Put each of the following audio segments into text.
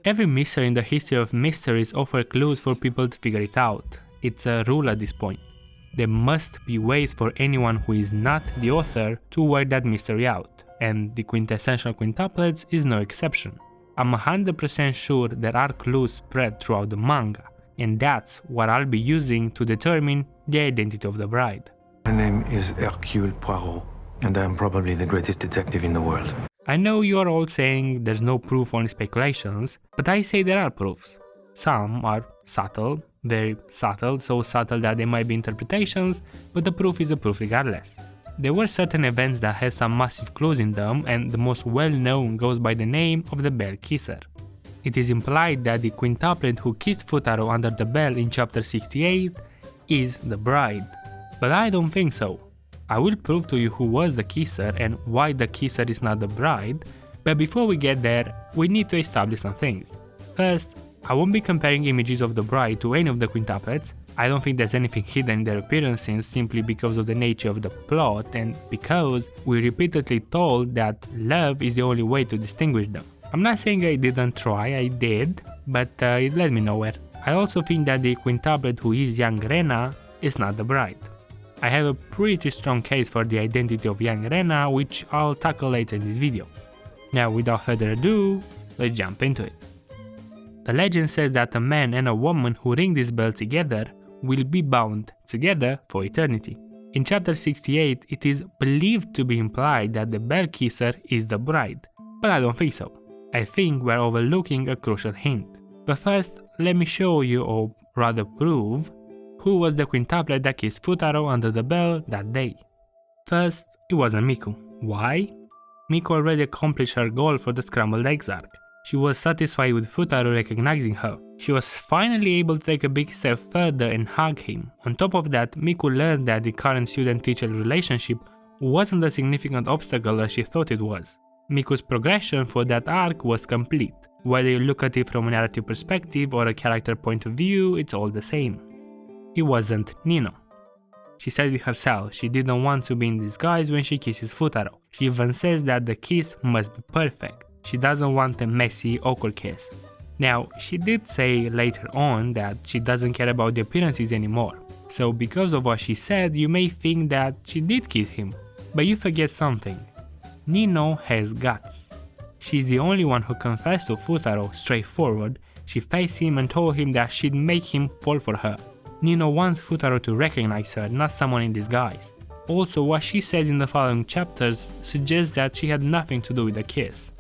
Every mystery in the history of mysteries offers clues for people to figure it out. It's a rule at this point. There must be ways for anyone who is not the author to work that mystery out, and the Quintessential Quintuplets is no exception. I'm 100% sure there are clues spread throughout the manga, and that's what I'll be using to determine the identity of the bride. My name is Hercule Poirot, and I am probably the greatest detective in the world. I know you are all saying there's no proof, only speculations, but I say there are proofs. Some are subtle, very subtle, so subtle that they might be interpretations, but the proof is a proof regardless. There were certain events that had some massive clues in them, and the most well-known goes by the name of the bell kisser. It is implied that the quintuplet who kissed Futaro under the bell in chapter 68 is the bride, but I don't think so. I will prove to you who was the kisser and why the kisser is not the bride, but before we get there, we need to establish some things. First, I won't be comparing images of the bride to any of the quintuplets. I don't think there's anything hidden in their appearances simply because of the nature of the plot and because we repeatedly told that love is the only way to distinguish them. I'm not saying I didn't try, I did, but it led me nowhere. I also think that the quintuplet who is young Rena is not the bride. I have a pretty strong case for the identity of young Rena, which I'll tackle later in this video. Now without further ado, let's jump into it. The legend says that a man and a woman who ring this bell together will be bound together for eternity. In chapter 68, it is believed to be implied that the bell kisser is the bride, but I don't think so. I think we're overlooking a crucial hint. But first, let me show you, or rather prove, who was the quintuplet that kissed Futaro under the bell that day. First, it wasn't Miku. Why? Miku already accomplished her goal for the scrambled eggs arc. She was satisfied with Futaro recognizing her. She was finally able to take a big step further and hug him. On top of that, Miku learned that the current student-teacher relationship wasn't a significant obstacle as she thought it was. Miku's progression for that arc was complete. Whether you look at it from a narrative perspective or a character point of view, it's all the same. It wasn't Nino. She said it herself, she didn't want to be in disguise when she kisses Futaro. She even says that the kiss must be perfect. She doesn't want a messy, awkward kiss. Now, she did say later on that she doesn't care about the appearances anymore. So because of what she said, you may think that she did kiss him. But you forget something. Nino has guts. She's the only one who confessed to Futaro straightforward. She faced him and told him that she'd make him fall for her. Nino wants Futaro to recognize her, not someone in disguise. Also, what she says in the following chapters suggests that she had nothing to do with the kiss.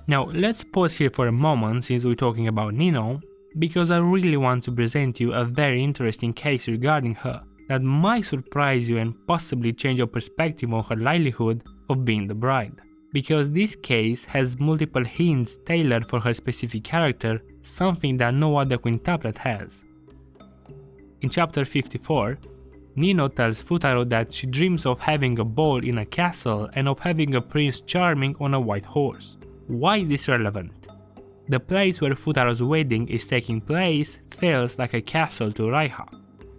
Now, let's pause here for a moment since we're talking about Nino, because I really want to present you a very interesting case regarding her that might surprise you and possibly change your perspective on her likelihood of being the bride. Because this case has multiple hints tailored for her specific character, something that no other quintuplet has. In chapter 54, Nino tells Futaro that she dreams of having a ball in a castle and of having a Prince Charming on a white horse. Why is this relevant? The place where Futaro's wedding is taking place feels like a castle to Raiha.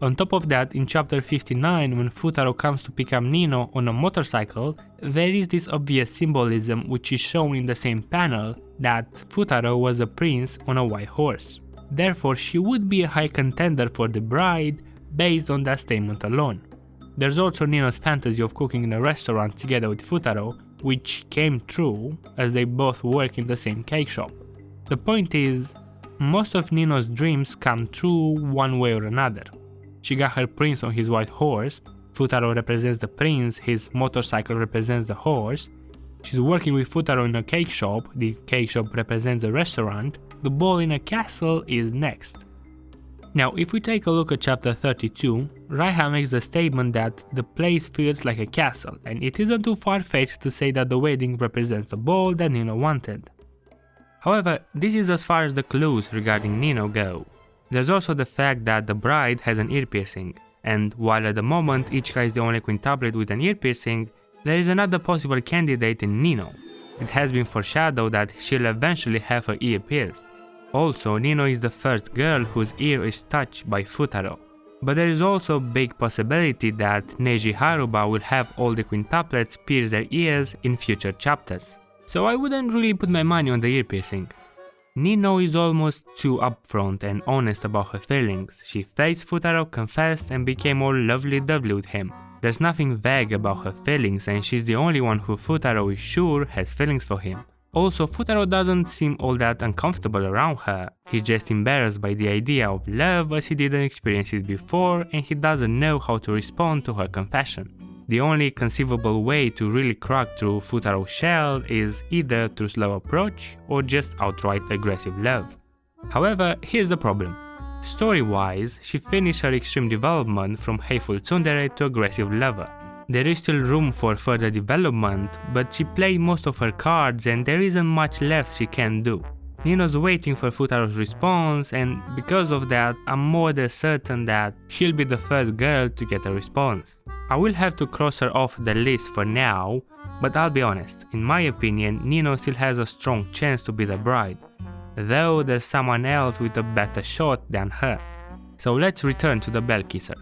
On top of that, in chapter 59, when Futaro comes to pick up Nino on a motorcycle, there is this obvious symbolism which is shown in the same panel that Futaro was a prince on a white horse. Therefore, she would be a high contender for the bride based on that statement alone. There's also Nino's fantasy of cooking in a restaurant together with Futaro, which came true as they both work in the same cake shop. The point is, most of Nino's dreams come true one way or another. She got her prince on his white horse, Futaro represents the prince, his motorcycle represents the horse, she's working with Futaro in a cake shop, the cake shop represents a restaurant, the ball in a castle is next. Now, if we take a look at chapter 32, Raiha makes the statement that the place feels like a castle, and it isn't too far-fetched to say that the wedding represents the ball that Nino wanted. However, this is as far as the clues regarding Nino go. There's also the fact that the bride has an ear piercing, and while at the moment Ichika is the only quintuplet with an ear piercing, there is another possible candidate in Nino. It has been foreshadowed that she'll eventually have her ear pierced. Also, Nino is the first girl whose ear is touched by Futaro. But there is also a big possibility that Neji Haruba will have all the quintuplets pierce their ears in future chapters. So I wouldn't really put my money on the ear piercing. Nino is almost too upfront and honest about her feelings. She faced Futaro, confessed, and became all lovely-dovely with him. There's nothing vague about her feelings, and she's the only one who Futaro is sure has feelings for him. Also, Futaro doesn't seem all that uncomfortable around her. He's just embarrassed by the idea of love as he didn't experience it before, and he doesn't know how to respond to her confession. The only conceivable way to really crack through Futaro's shell is either through slow approach or just outright aggressive love. However, here's the problem. Story-wise, she finished her extreme development from hateful tsundere to aggressive lover. There is still room for further development, but she played most of her cards and there isn't much left she can do. Nino's waiting for Futaro's response, and because of that, I'm more than certain that she'll be the first girl to get a response. I will have to cross her off the list for now, but I'll be honest, in my opinion, Nino still has a strong chance to be the bride, though there's someone else with a better shot than her. So let's return to the bell kisser.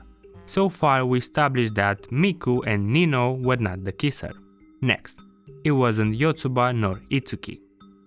So far we established that Miku and Nino were not the kisser. Next, it wasn't Yotsuba nor Itsuki.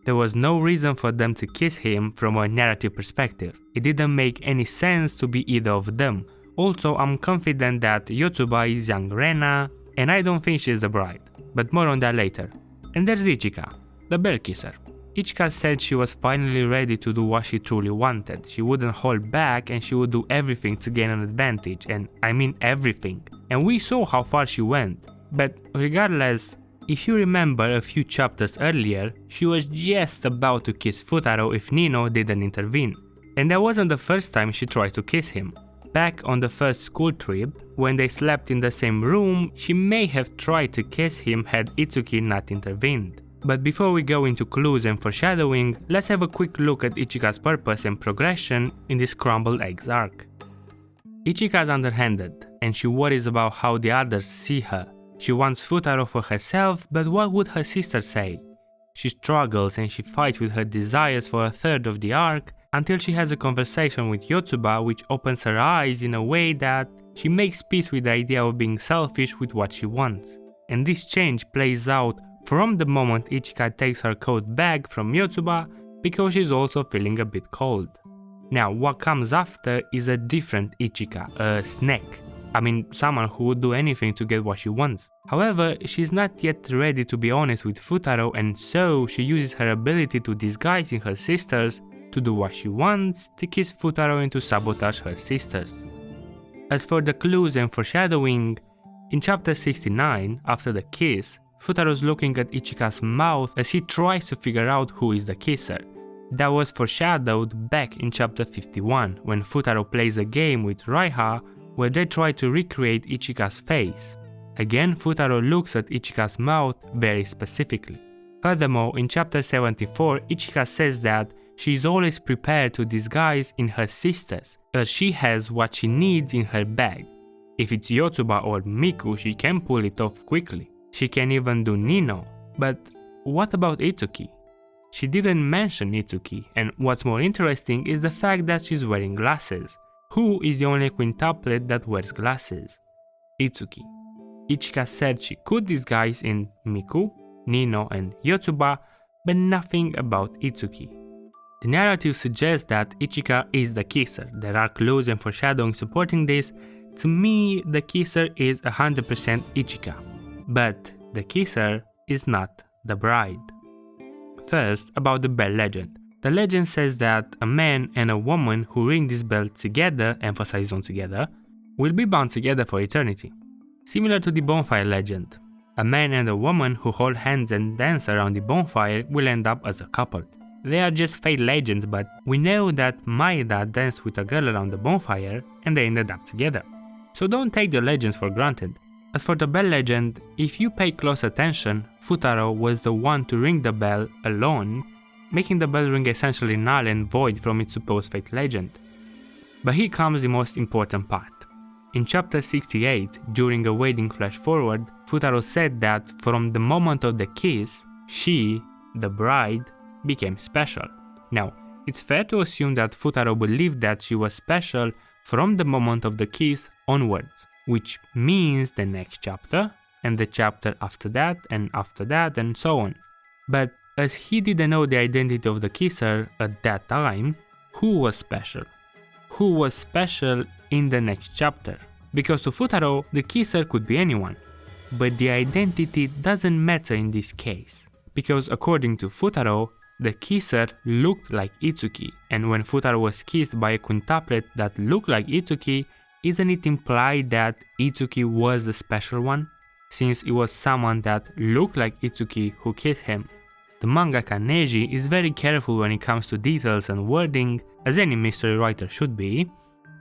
There was no reason for them to kiss him from a narrative perspective. It didn't make any sense to be either of them. Also, I'm confident that Yotsuba is young Rena, and I don't think she's the bride, but more on that later. And there's Ichika, the bell kisser. Ichika said she was finally ready to do what she truly wanted. She wouldn't hold back and she would do everything to gain an advantage, and I mean everything. And we saw how far she went. But regardless, if you remember a few chapters earlier, she was just about to kiss Futaro if Nino didn't intervene. And that wasn't the first time she tried to kiss him. Back on the first school trip, when they slept in the same room, she may have tried to kiss him had Itsuki not intervened. But before we go into clues and foreshadowing, let's have a quick look at Ichika's purpose and progression in this Scrambled Eggs arc. Ichika's underhanded, and she worries about how the others see her. She wants Futaro for herself, but what would her sister say? She struggles and she fights with her desires for a third of the arc, until she has a conversation with Yotsuba which opens her eyes in a way that she makes peace with the idea of being selfish with what she wants. And this change plays out from the moment Ichika takes her coat back from Yotsuba because she's also feeling a bit cold. Now what comes after is a different Ichika, a snake. I mean, someone who would do anything to get what she wants. However, she's not yet ready to be honest with Futaro, and so she uses her ability to disguise in her sisters to do what she wants, to kiss Futaro and to sabotage her sisters. As for the clues and foreshadowing, in chapter 69, after the kiss, Futaro's looking at Ichika's mouth as he tries to figure out who is the kisser. That was foreshadowed back in chapter 51, when Futaro plays a game with Raiha where they try to recreate Ichika's face. Again, Futaro looks at Ichika's mouth very specifically. Furthermore, in chapter 74, Ichika says that she is always prepared to disguise in her sisters, as she has what she needs in her bag. If it's Yotsuba or Miku, she can pull it off quickly. She can even do Nino. But what about Itsuki? She didn't mention Itsuki, and what's more interesting is the fact that she's wearing glasses. Who is the only quintuplet that wears glasses? Itsuki. Ichika said she could disguise in Miku, Nino and Yotsuba, but nothing about Itsuki. The narrative suggests that Ichika is the kisser. There are clues and foreshadowing supporting this. To me, the kisser is 100% Ichika. But the kisser is not the bride. First, about the bell legend. The legend says that a man and a woman who ring this bell together, emphasized on together, will be bound together for eternity. Similar to the bonfire legend. A man and a woman who hold hands and dance around the bonfire will end up as a couple. They are just fake legends, but we know that Maeda danced with a girl around the bonfire and they ended up together. So don't take the legends for granted. As for the bell legend, if you pay close attention, Futaro was the one to ring the bell alone, making the bell ring essentially null and void from its supposed fate legend. But here comes the most important part. In chapter 68, during a wedding flash forward, Futaro said that from the moment of the kiss, she, the bride, became special. Now, it's fair to assume that Futaro believed that she was special from the moment of the kiss onwards, which means the next chapter, and the chapter after that, and so on. But as he didn't know the identity of the kisser at that time, who was special? Who was special in the next chapter? Because to Futaro, the kisser could be anyone. But the identity doesn't matter in this case. Because according to Futaro, the kisser looked like Itsuki, and when Futaro was kissed by a quintuplet that looked like Itsuki, isn't it implied that Itsuki was the special one? Since it was someone that looked like Itsuki who kissed him. The mangaka Neji is very careful when it comes to details and wording, as any mystery writer should be,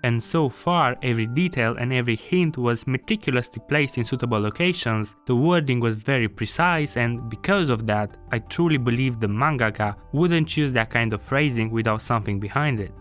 and so far every detail and every hint was meticulously placed in suitable locations, the wording was very precise, and because of that, I truly believe the mangaka wouldn't choose that kind of phrasing without something behind it.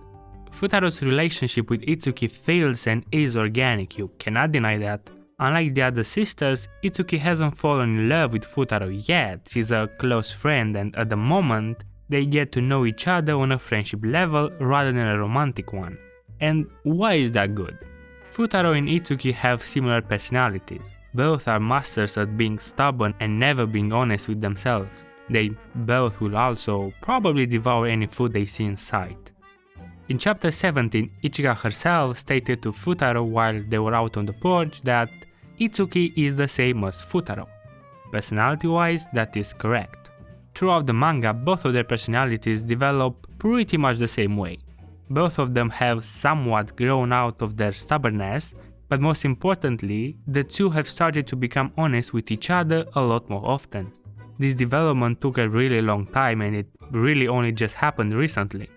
Futaro's relationship with Itsuki feels and is organic, you cannot deny that. Unlike the other sisters, Itsuki hasn't fallen in love with Futaro yet, she's a close friend and at the moment, they get to know each other on a friendship level rather than a romantic one. And why is that good? Futaro and Itsuki have similar personalities. Both are masters at being stubborn and never being honest with themselves. They both will also probably devour any food they see in sight. In chapter 17, Ichika herself stated to Futaro while they were out on the porch that Itsuki is the same as Futaro. Personality-wise, that is correct. Throughout the manga, both of their personalities develop pretty much the same way. Both of them have somewhat grown out of their stubbornness, but most importantly, the two have started to become honest with each other a lot more often. This development took a really long time and it really only just happened recently.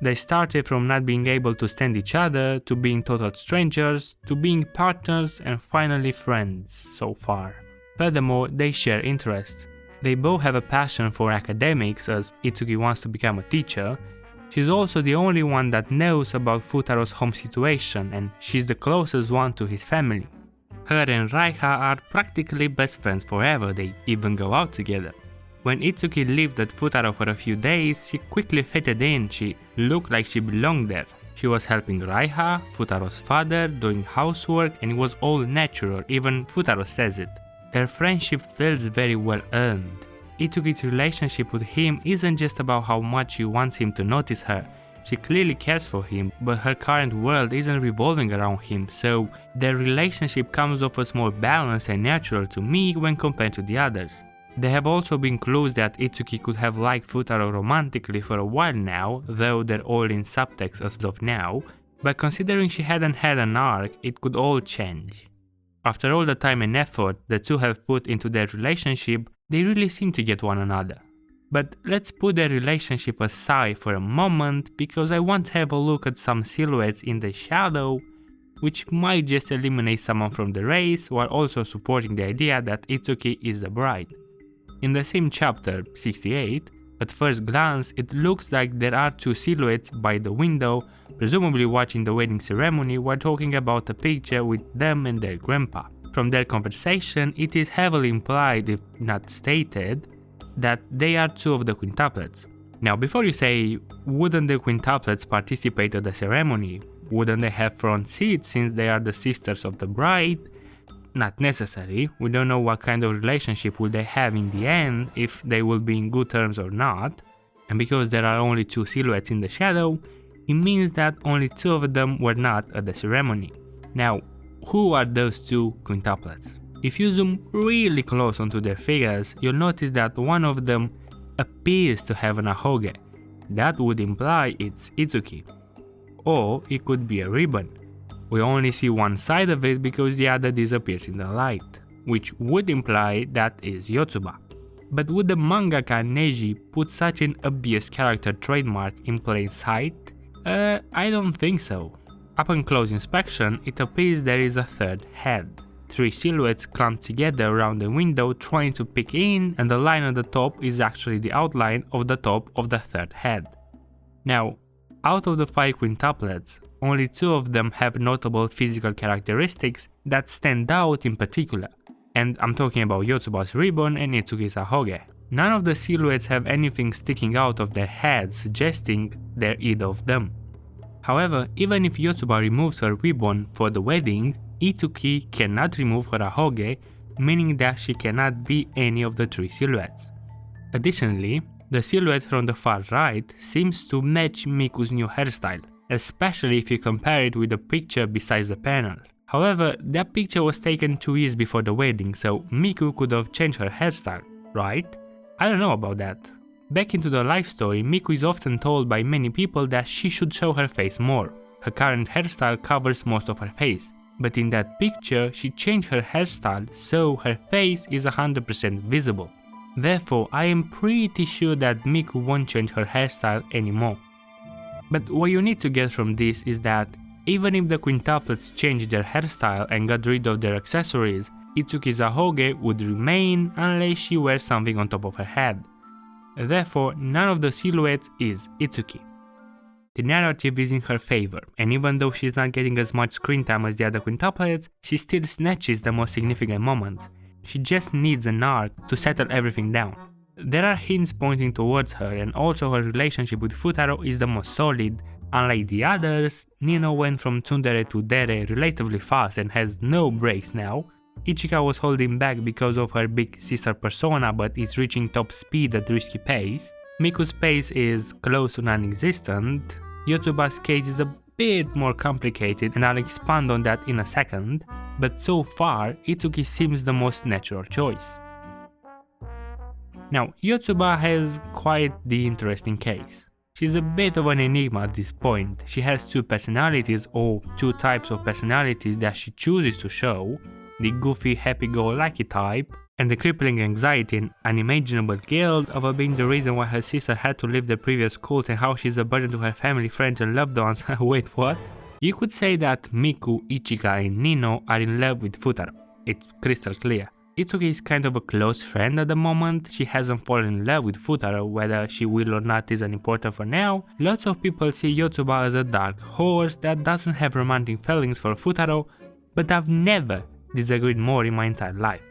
They started from not being able to stand each other, to being total strangers, to being partners and finally friends so far. Furthermore, they share interests. They both have a passion for academics as Itsuki wants to become a teacher. She's also the only one that knows about Futaro's home situation and she's the closest one to his family. Her and Raiha are practically best friends forever, they even go out together. When Itsuki lived at Futaro for a few days, she quickly fitted in, she looked like she belonged there. She was helping Raiha, Futaro's father, doing housework and it was all natural, even Futaro says it. Their friendship feels very well earned. Itsuki's relationship with him isn't just about how much she wants him to notice her. She clearly cares for him, but her current world isn't revolving around him, so their relationship comes off as more balanced and natural to me when compared to the others. There have also been clues that Itsuki could have liked Futaro romantically for a while now, though they're all in subtext as of now, but considering she hadn't had an arc, it could all change. After all the time and effort the two have put into their relationship, they really seem to get one another. But let's put their relationship aside for a moment because I want to have a look at some silhouettes in the shadow, which might just eliminate someone from the race while also supporting the idea that Itsuki is the bride. In the same chapter, 68, at first glance it looks like there are two silhouettes by the window, presumably watching the wedding ceremony while talking about a picture with them and their grandpa. From their conversation, it is heavily implied, if not stated, that they are two of the quintuplets. Now before you say, wouldn't the quintuplets participate at the ceremony? Wouldn't they have front seats since they are the sisters of the bride? Not necessary, we don't know what kind of relationship will they have in the end, if they will be in good terms or not. And because there are only two silhouettes in the shadow, it means that only two of them were not at the ceremony. Now, who are those two quintuplets? If you zoom really close onto their figures, you'll notice that one of them appears to have an ahoge. That would imply it's Itsuki. Or it could be a ribbon. We only see one side of it because the other disappears in the light, which would imply that is Yotsuba. But would the mangaka Neji put such an obvious character trademark in plain sight? I don't think so. Upon close inspection, it appears there is a third head. Three silhouettes clumped together around the window trying to peek in, and the line at the top is actually the outline of the top of the third head. Now, out of the 5 quintuplets, only 2 of them have notable physical characteristics that stand out in particular, and I'm talking about Yotsuba's ribbon and Itsuki's ahoge. None of the silhouettes have anything sticking out of their heads suggesting they're either of them. However, even if Yotsuba removes her ribbon for the wedding, Itsuki cannot remove her ahoge, meaning that she cannot be any of the 3 silhouettes. Additionally, The silhouette from the far right seems to match Miku's new hairstyle, especially if you compare it with the picture besides the panel. However, that picture was taken 2 years before the wedding, so Miku could have changed her hairstyle, right? I don't know about that. Back into the life story, Miku is often told by many people that she should show her face more. Her current hairstyle covers most of her face, but in that picture she changed her hairstyle so her face is 100% visible. Therefore, I am pretty sure that Miku won't change her hairstyle anymore. But what you need to get from this is that even if the quintuplets changed their hairstyle and got rid of their accessories, Itsuki's ahoge would remain unless she wears something on top of her head. Therefore, none of the silhouettes is Itsuki. The narrative is in her favor, and even though she's not getting as much screen time as the other quintuplets, she still snatches the most significant moments. She just needs an arc to settle everything down. There are hints pointing towards her, and also her relationship with Futaro is the most solid. Unlike the others, Nino went from tsundere to dere relatively fast and has no breaks now. Ichika was holding back because of her big sister persona but is reaching top speed at risky pace. Miku's pace is close to non-existent. Yotsuba's case is a bit more complicated and I'll expand on that in a second, but so far Itsuki seems the most natural choice. Now, Yotsuba has quite the interesting case. She's a bit of an enigma at this point. She has two personalities or two types of personalities that she chooses to show, the goofy happy-go-lucky type and the crippling anxiety and unimaginable guilt of being the reason why her sister had to leave the previous cult and how she's a burden to her family, friends and loved ones. Wait, what? You could say that Miku, Ichika and Nino are in love with Futaro. It's crystal clear. Itsuki is kind of a close friend at the moment. She hasn't fallen in love with Futaro, whether she will or not isn't important for now. Lots of people see Yotsuba as a dark horse that doesn't have romantic feelings for Futaro, but I've never disagreed more in my entire life.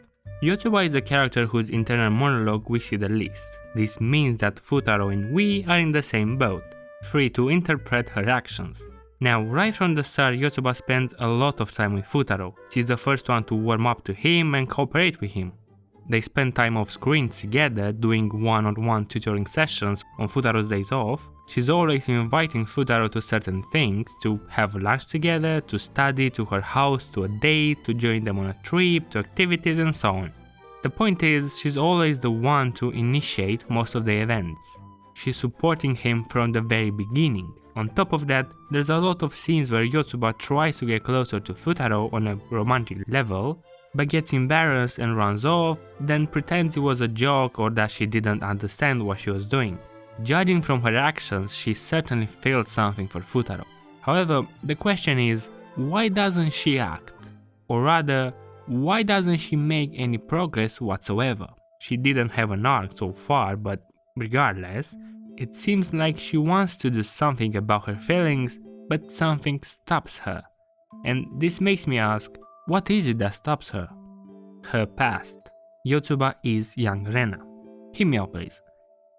Yotsuba is a character whose internal monologue we see the least. This means that Futaro and we are in the same boat, free to interpret her actions. Now, right from the start, Yotsuba spends a lot of time with Futaro. She's the first one to warm up to him and cooperate with him. They spend time off screen together, doing one-on-one tutoring sessions on Futaro's days off. She's always inviting Futaro to certain things, to have lunch together, to study, to her house, to a date, to join them on a trip, to activities and so on. The point is, she's always the one to initiate most of the events. She's supporting him from the very beginning. On top of that, there's a lot of scenes where Yotsuba tries to get closer to Futaro on a romantic level, but gets embarrassed and runs off, then pretends it was a joke or that she didn't understand what she was doing. Judging from her actions, she certainly felt something for Futaro. However, the question is, why doesn't she act? Or rather, why doesn't she make any progress whatsoever? She didn't have an arc so far, but regardless, it seems like she wants to do something about her feelings, but something stops her. And this makes me ask, what is it that stops her? Her past. Yotsuba is young Rena. Hear me out, please.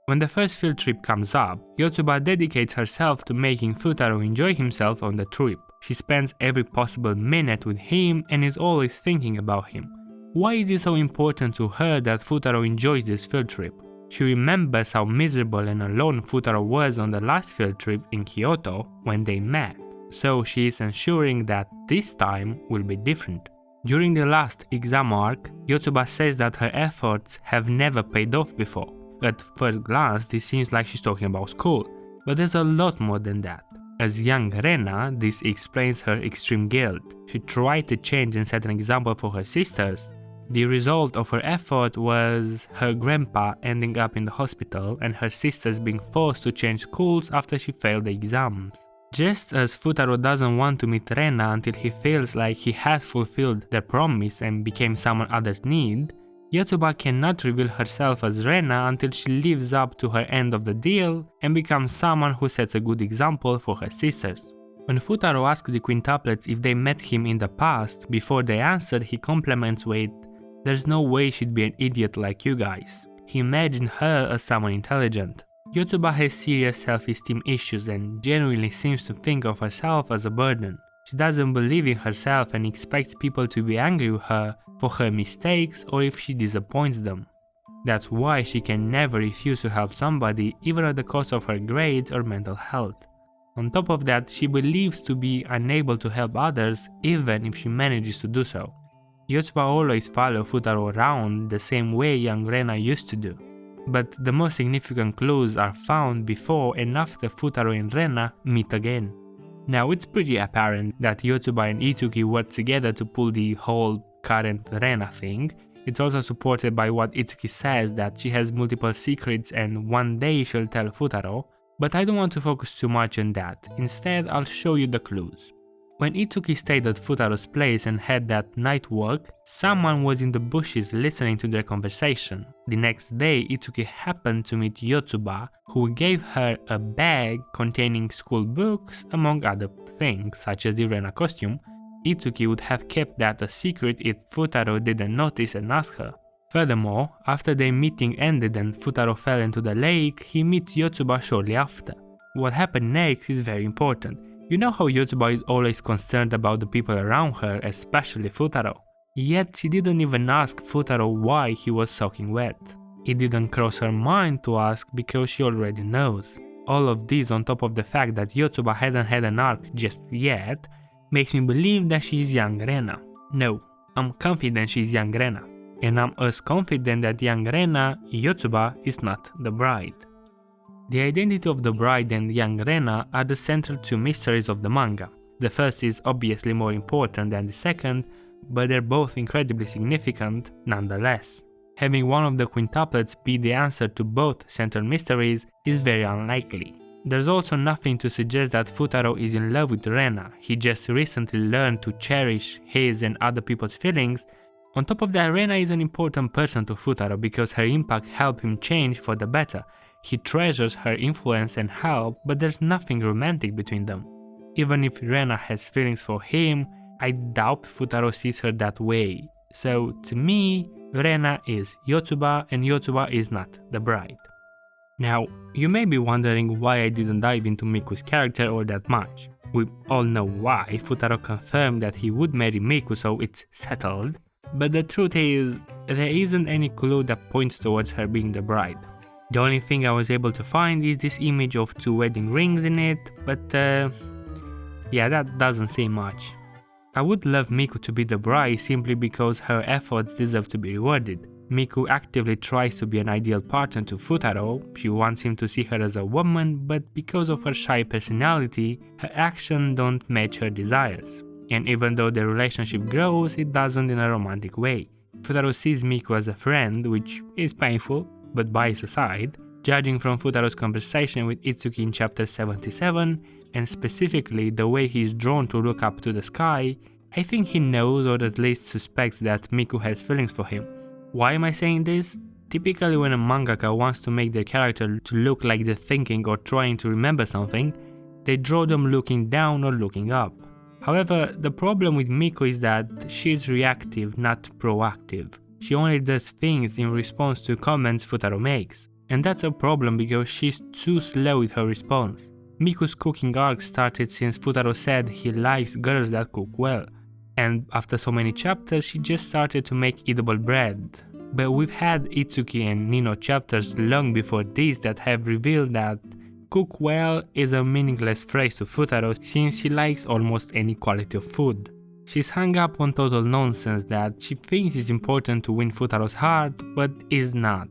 When the first field trip comes up, Yotsuba dedicates herself to making Futaro enjoy himself on the trip. She spends every possible minute with him and is always thinking about him. Why is it so important to her that Futaro enjoys this field trip? She remembers how miserable and alone Futaro was on the last field trip in Kyoto when they met, so she is ensuring that this time will be different. During the last exam arc, Yotsuba says that her efforts have never paid off before. At first glance, this seems like she's talking about school, but there's a lot more than that. As young Rena, this explains her extreme guilt. She tried to change and set an example for her sisters. The result of her effort was her grandpa ending up in the hospital and her sisters being forced to change schools after she failed the exams. Just as Futaro doesn't want to meet Rena until he feels like he has fulfilled their promise and became someone others need, Yotsuba cannot reveal herself as Rena until she lives up to her end of the deal and becomes someone who sets a good example for her sisters. When Futaro asks the quintuplets if they met him in the past, before they answer, he compliments with, "There's no way she'd be an idiot like you guys." He imagined her as someone intelligent. Yotsuba has serious self-esteem issues and genuinely seems to think of herself as a burden. She doesn't believe in herself and expects people to be angry with her for her mistakes or if she disappoints them. That's why she can never refuse to help somebody, even at the cost of her grades or mental health. On top of that, she believes to be unable to help others even if she manages to do so. Yotsuba always follows Futaro around the same way young Rena used to do. But the most significant clues are found before and after Futaro and Rena meet again. Now it's pretty apparent that Yotsuba and Itsuki work together to pull the whole current Rena thing. It's also supported by what Itsuki says that she has multiple secrets and one day she'll tell Futaro, but I don't want to focus too much on that. Instead, I'll show you the clues. When Itsuki stayed at Futaro's place and had that night walk, someone was in the bushes listening to their conversation. The next day, Itsuki happened to meet Yotsuba, who gave her a bag containing school books, among other things, such as the Rena costume. Itsuki would have kept that a secret if Futaro didn't notice and ask her. Furthermore, after their meeting ended and Futaro fell into the lake, he meets Yotsuba shortly after. What happened next is very important. You know how Yotsuba is always concerned about the people around her, especially Futaro. Yet she didn't even ask Futaro why he was soaking wet. It didn't cross her mind to ask because she already knows. All of this on top of the fact that Yotsuba hadn't had an arc just yet, makes me believe that she's young Rena. No, I'm confident she's young Rena. And I'm as confident that young Rena, Yotsuba, is not the bride. The identity of the bride and young Rena are the central two mysteries of the manga. The first is obviously more important than the second, but they're both incredibly significant nonetheless. Having one of the quintuplets be the answer to both central mysteries is very unlikely. There's also nothing to suggest that Futaro is in love with Rena. He just recently learned to cherish his and other people's feelings. On top of that, Rena is an important person to Futaro because her impact helped him change for the better. He treasures her influence and help, but there's nothing romantic between them. Even if Rena has feelings for him, I doubt Futaro sees her that way. So to me, Rena is Yotsuba and Yotsuba is not the bride. Now, you may be wondering why I didn't dive into Miku's character all that much. We all know why. Futaro confirmed that he would marry Miku, so it's settled. But the truth is, there isn't any clue that points towards her being the bride. The only thing I was able to find is this image of two wedding rings in it, but yeah, that doesn't say much. I would love Miku to be the bride simply because her efforts deserve to be rewarded. Miku actively tries to be an ideal partner to Futaro. She wants him to see her as a woman, but because of her shy personality, her actions don't match her desires. And even though their relationship grows, it doesn't in a romantic way. Futaro sees Miku as a friend, which is painful, but bias aside, judging from Futaro's conversation with Itsuki in chapter 77, and specifically the way he is drawn to look up to the sky, I think he knows or at least suspects that Miku has feelings for him. Why am I saying this? Typically when a mangaka wants to make their character to look like they're thinking or trying to remember something, they draw them looking down or looking up. However, the problem with Miku is that she's reactive, not proactive. She only does things in response to comments Futaro makes. And that's a problem because she's too slow with her response. Miku's cooking arc started since Futaro said he likes girls that cook well. And after so many chapters, she just started to make edible bread. But we've had Itsuki and Nino chapters long before this that have revealed that cook well is a meaningless phrase to Futaro since he likes almost any quality of food. She's hung up on total nonsense that she thinks is important to win Futaro's heart, but is not.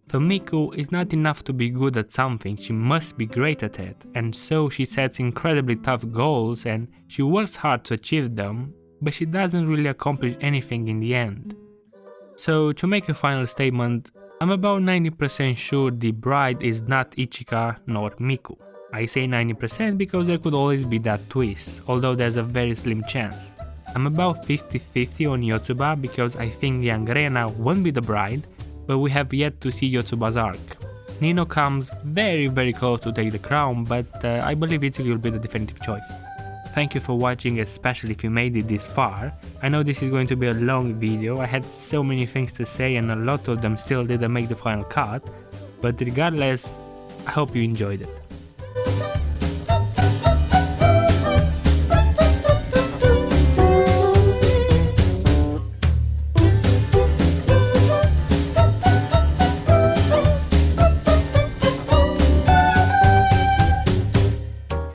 For Miku, it's not enough to be good at something, she must be great at it, and so she sets incredibly tough goals and she works hard to achieve them, but she doesn't really accomplish anything in the end. So to make a final statement, I'm about 90% sure the bride is not Ichika nor Miku. I say 90% because there could always be that twist, although there's a very slim chance. I'm about 50-50 on Yotsuba because I think young Rena won't be the bride, but we have yet to see Yotsuba's arc. Nino comes very close to take the crown, but I believe Itsuki will be the definitive choice. Thank you for watching, especially if you made it this far. I know this is going to be a long video, I had so many things to say and a lot of them still didn't make the final cut, but regardless, I hope you enjoyed it.